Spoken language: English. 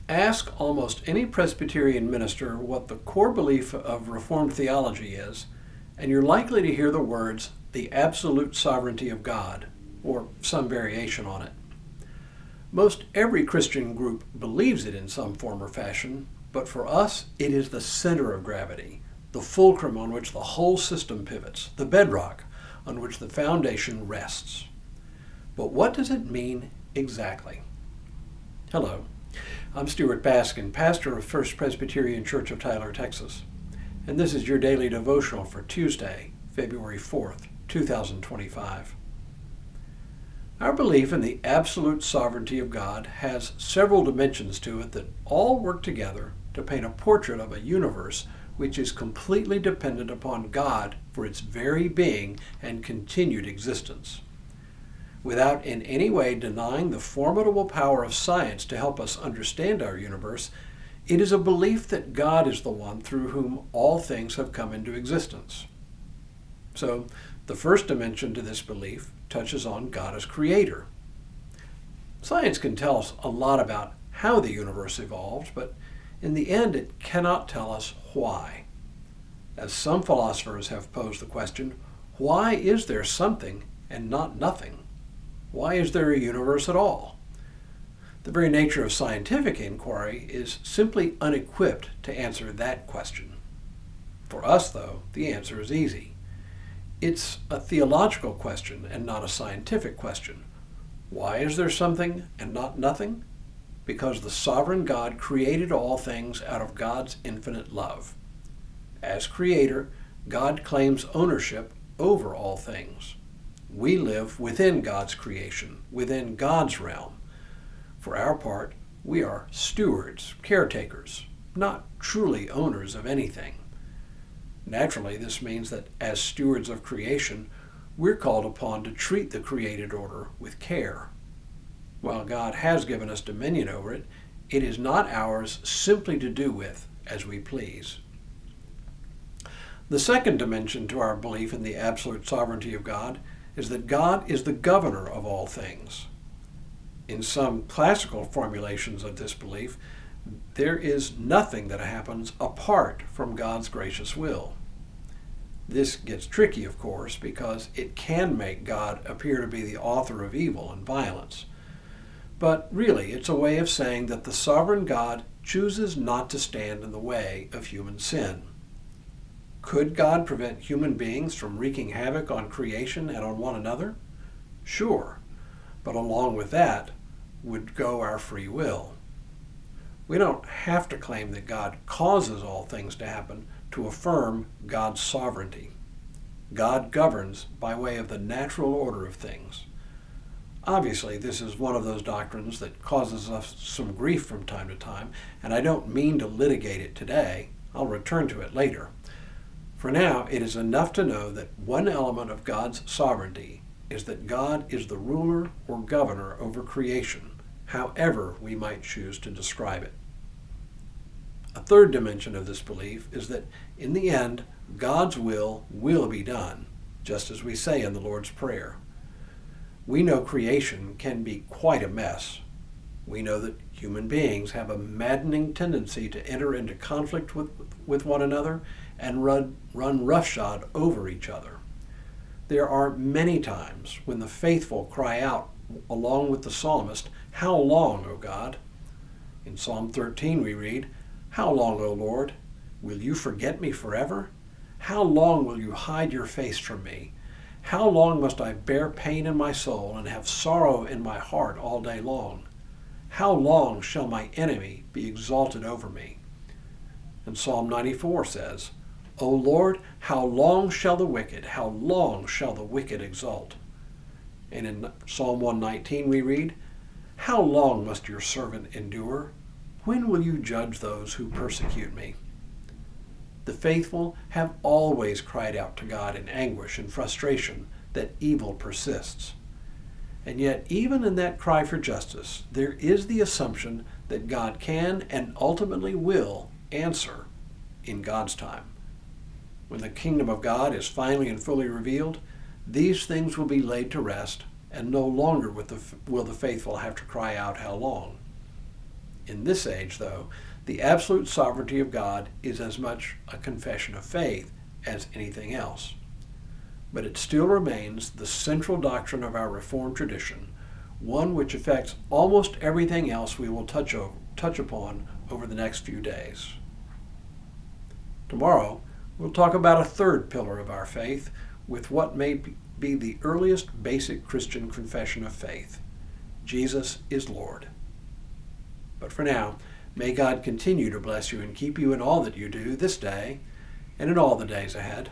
Ask almost any Presbyterian minister what the core belief of Reformed theology is, and you're likely to hear the words, the absolute sovereignty of God, or some variation on it. Most every Christian group believes it in some form or fashion, but for us, it is the center of gravity, the fulcrum on which the whole system pivots, the bedrock on which the foundation rests. But what does it mean exactly? Hello, I'm Stuart Baskin, pastor of First Presbyterian Church of Tyler, Texas, and this is your daily devotional for Tuesday, February 4th, 2025. Our belief in the absolute sovereignty of God has several dimensions to it that all work together to paint a portrait of a universe which is completely dependent upon God for its very being and continued existence. Without in any way denying the formidable power of science to help us understand our universe, it is a belief that God is the one through whom all things have come into existence. So, the first dimension to this belief touches on God as creator. Science can tell us a lot about how the universe evolved, but in the end it cannot tell us why. As some philosophers have posed the question, why is there something and not nothing? Why is there a universe at all? The very nature of scientific inquiry is simply unequipped to answer that question. For us, though, the answer is easy. It's a theological question and not a scientific question. Why is there something and not nothing? Because the sovereign God created all things out of God's infinite love. As creator, God claims ownership over all things. We live within God's creation, within God's realm. For our part, we are stewards, caretakers, not truly owners of anything. Naturally, this means that as stewards of creation, we're called upon to treat the created order with care. While God has given us dominion over it, it is not ours simply to do with as we please. The second dimension to our belief in the absolute sovereignty of God is that God is the governor of all things. In some classical formulations of this belief, there is nothing that happens apart from God's gracious will. This gets tricky, of course, because it can make God appear to be the author of evil and violence. But really, it's a way of saying that the sovereign God chooses not to stand in the way of human sin. Could God prevent human beings from wreaking havoc on creation and on one another? Sure, but along with that would go our free will. We don't have to claim that God causes all things to happen to affirm God's sovereignty. God governs by way of the natural order of things. Obviously, this is one of those doctrines that causes us some grief from time to time, and I don't mean to litigate it today. I'll return to it later. For now, it is enough to know that one element of God's sovereignty is that God is the ruler or governor over creation, however we might choose to describe it. A third dimension of this belief is that, in the end, God's will be done, just as we say in the Lord's Prayer. We know creation can be quite a mess. We know that human beings have a maddening tendency to enter into conflict with one another and run roughshod over each other. There are many times when the faithful cry out, along with the psalmist, "How long, O God?" In Psalm 13 we read, "How long, O Lord? Will you forget me forever? How long will you hide your face from me? How long must I bear pain in my soul and have sorrow in my heart all day long? How long shall my enemy be exalted over me?" And Psalm 94 says, "O Lord, how long shall the wicked exult?" And in Psalm 119 we read, "How long must your servant endure? When will you judge those who persecute me?" The faithful have always cried out to God in anguish and frustration that evil persists. And yet, even in that cry for justice, there is the assumption that God can and ultimately will answer in God's time. When the kingdom of God is finally and fully revealed, these things will be laid to rest, and no longer will the faithful have to cry out, "How long?" In this age, though, the absolute sovereignty of God is as much a confession of faith as anything else. But it still remains the central doctrine of our Reformed tradition, one which affects almost everything else we will touch upon over the next few days. Tomorrow, we'll talk about a third pillar of our faith with what may be the earliest basic Christian confession of faith. Jesus is Lord. But for now, may God continue to bless you and keep you in all that you do this day and in all the days ahead.